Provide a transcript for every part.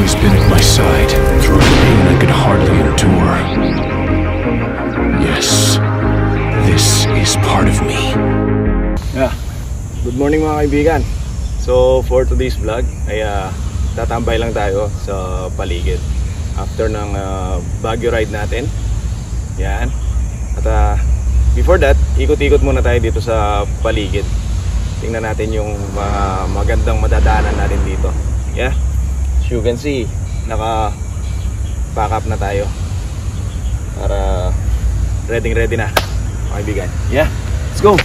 always been at my side through a pain I could hardly endure. Yes, this is part of me. Yeah. Good morning mga kaibigan. So for today's vlog ay tatambay lang tayo sa paligid after ng Baguio ride natin. Yan. At before that, ikot-ikot muna tayo dito sa paligid. Tingnan natin yung magandang madadaanan natin dito. Yeah. As you can see, naka-pack up na tayo para ready na mga kaibigan. Yeah. Let's go.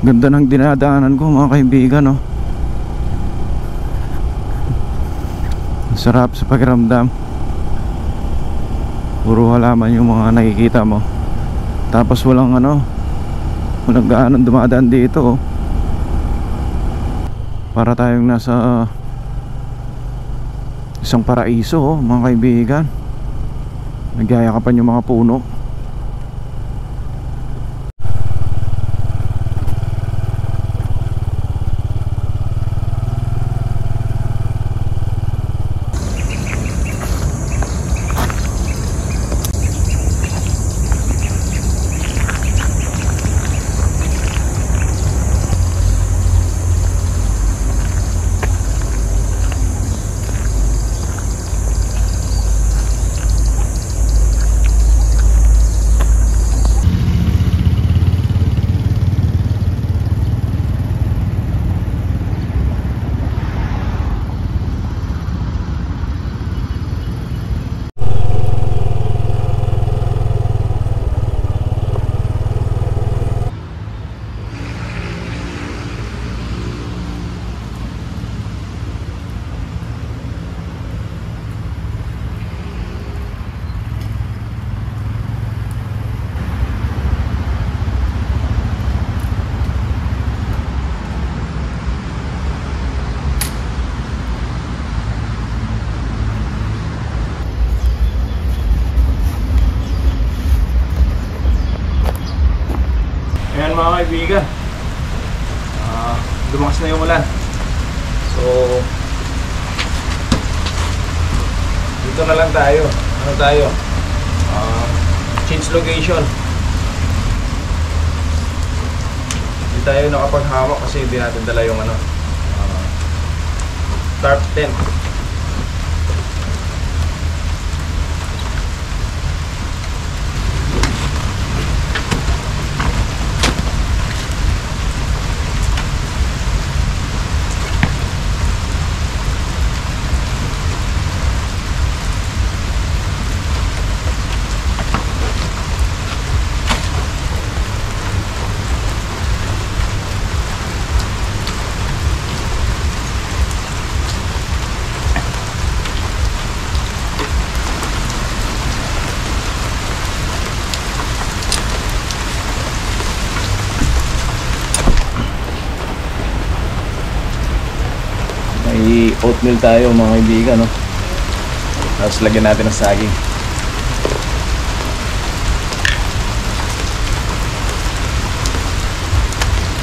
Ganda ng dinadaanan ko mga kaibigan, oh. Sarap sa pakiramdam. Puro halaman yung mga nakikita mo. Tapos walang gaano dumadaan dito, oh. Para tayong nasa isang paraiso, oh, mga kaibigan. Nagyayakapan yung mga puno. Ayan mga kaibigan, dumakas na yung ulan. So dito na lang tayo. Change location. Hindi tayo nakapaghawak kasi hindi natin dala yung tarp tent. May oatmeal tayo mga kaibigan, no? Tapos lagyan natin ng saging.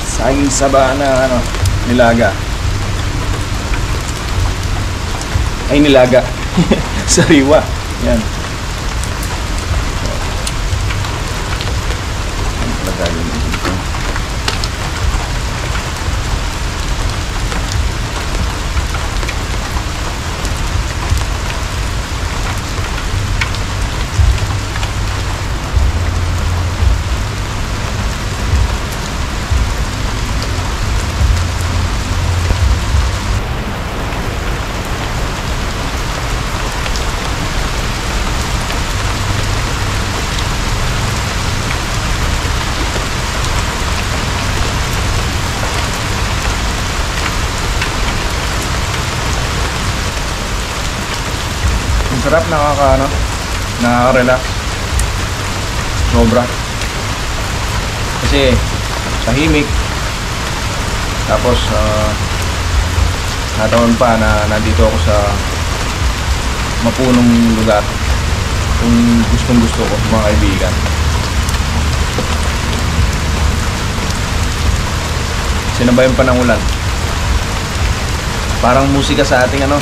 Saging saba na nilaga. Ay, nilaga. Sariwa. Yan. Lagayin mo dito. Sarap, nakaka-relax. Sobra. Kasi tahimik. Tapos Nataon pa na nandito ako sa mapunong lugar. Kung gustong gusto ko mga kaibigan. Sinabayan pa ng ulan. Parang musika sa ating ano,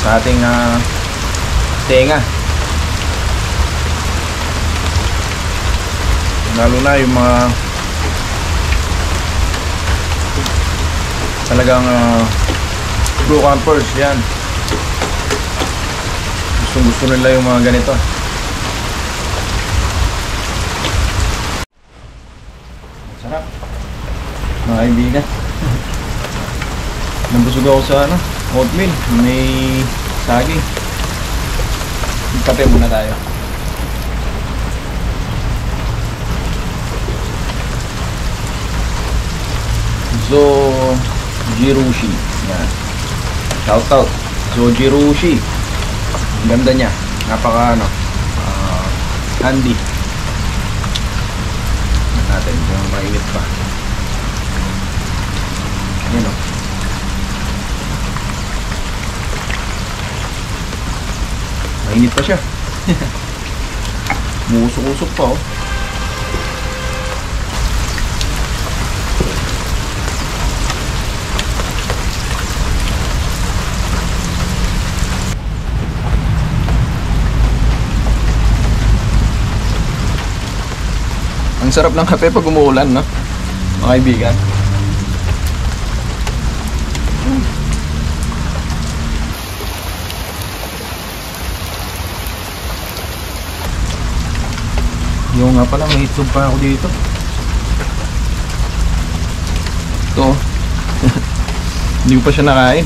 sa ating tenga. Lalo na yung mga talagang true campers yan. Gustong gusto nila yung mga ganito. Sarap mga kaibigan. Nabusog ako sa ano, oatmeal. May saging. Kape muna tayo. Zojirushi. Yan. Shout out. Zojirushi. Ang ganda niya. Napaka ano, handy. Natin kung mainit pa. Yan o. Mainit pa siya. Musok-usok pa oh. Ang sarap ng kape pag umuulan, no? Mga kaibigan. Yung nga pala, may itlog pa ako dito. Ito. Hindi ko pa siya nakain.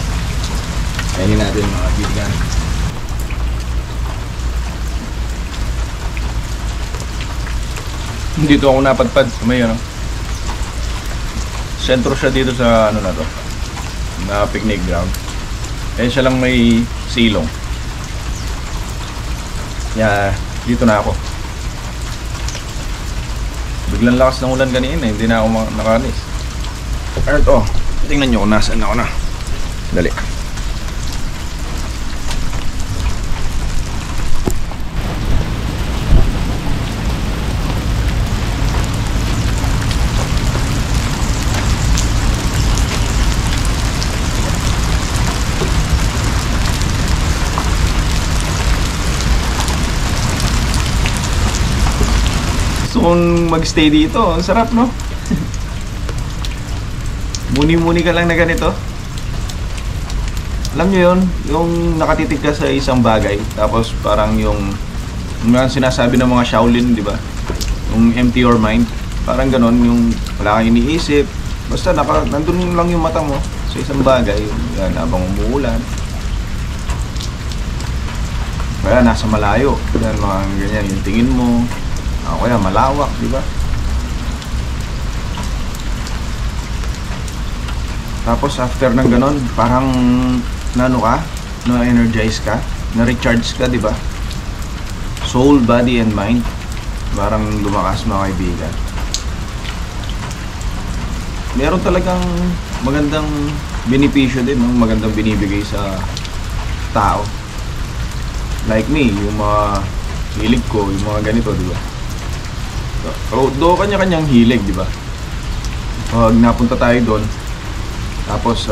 Kainin natin mga kaibigan. Dito ako napadpad sa may ano. Sentro siya dito sa ano na to, na picnic ground. Eh siya lang may silong. Yeah, dito na ako. Biglang lakas ng ulan kanina, hindi na ako nakalis. Ano to? Tingnan nyo kung nasaan ako na. Dali. Kung magstay dito, ang sarap no? Muni-muni ka lang na ganito. Alam nyo yun, yung nakatitig ka sa isang bagay, tapos parang yung sinasabi ng mga Shaolin, di ba? Yung empty your mind, parang ganon, yung wala kang iniisip, basta nandun lang yung mata mo sa isang bagay, yan, habang umuulan. Kaya nasa malayo, yan, mga ganyan, yung tingin mo. Kaya malawak, di ba? Tapos after ng ganon, parang nano ka, na-energize ka, na-recharge ka, di ba? Soul, body, and mind. Parang lumakas mga kaibigan. Meron talagang magandang benepisyo din, no? Magandang binibigay sa tao. Like me, yung mga hilig ko, yung mga ganito, di ba? Do kanya-kanyang hilig, di ba? Pag napunta tayo doon, tapos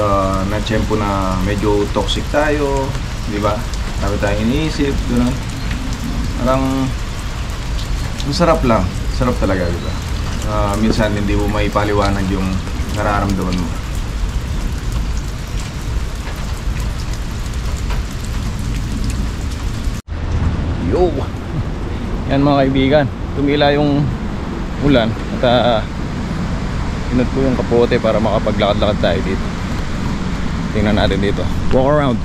na-tsempo na medyo toxic tayo, di ba? Dami tayong iniisip, gano'n. Parang masarap lang, sarap talaga, di ba? Minsan hindi mo maipaliwanag yung nararamdaman mo. Yo! Yan mga kaibigan, tumila yung ulan at inot ko yung kapote para makapaglakad-lakad tayo dito. Tingnan natin dito, walk around.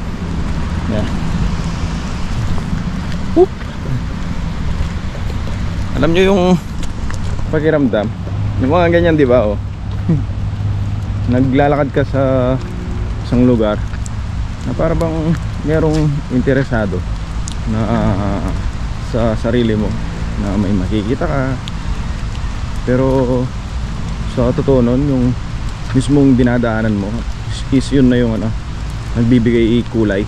Yan. Whoop. Alam nyo yung pakiramdam yung mga ganyan, di ba? Oh. Naglalakad ka sa isang lugar na para bang merong interesado na sa sarili mo, na may makikita ka, pero sa totoo nun, yung mismong dinadaanan mo, is yun na yung ano, nagbibigay kulay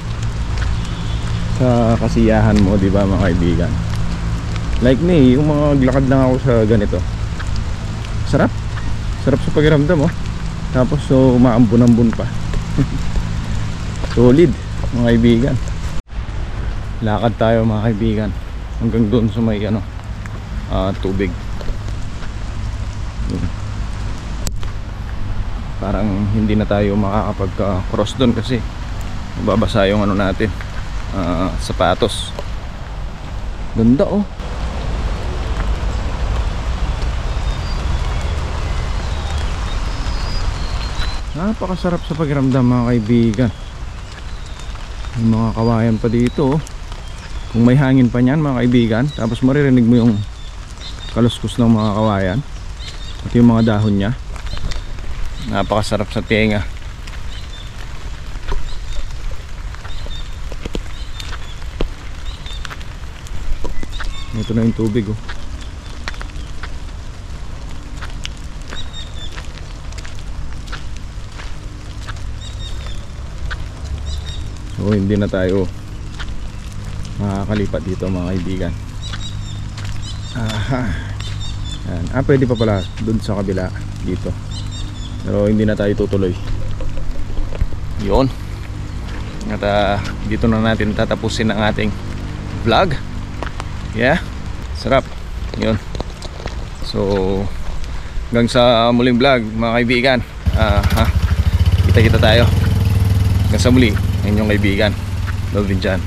sa kasiyahan mo, di ba mga kaibigan? Like me, yung mga lakad lang ako sa ganito, sarap sa pakiramdam, oh. Tapos so umaambon-ambon pa. Solid mga kaibigan. Lakad tayo mga kaibigan hanggang doon sa may ano, tubig. Parang hindi na tayo makakapag cross doon kasi mababasa yung ano natin, sapatos. Ganda, oh. Napakasarap sa pakiramdam mga kaibigan. May mga kawayan pa dito, oh. Kung may hangin pa niyan mga kaibigan, tapos maririnig mo yung kaluskus ng mga kawayan at yung mga dahon niya. Napakasarap sa tenga. Ito na yung tubig, oh. So hindi na tayo makakalipat dito mga kaibigan. Yan. Pwede pa pala dun sa kabila dito, pero hindi na tayo tutuloy. Yun. At dito na natin tatapusin ang ating vlog. Yeah, sarap. Yun. So hanggang sa muling vlog mga kaibigan. Kita-kita tayo. Hanggang sa muli, inyong kaibigan Melvin Jan.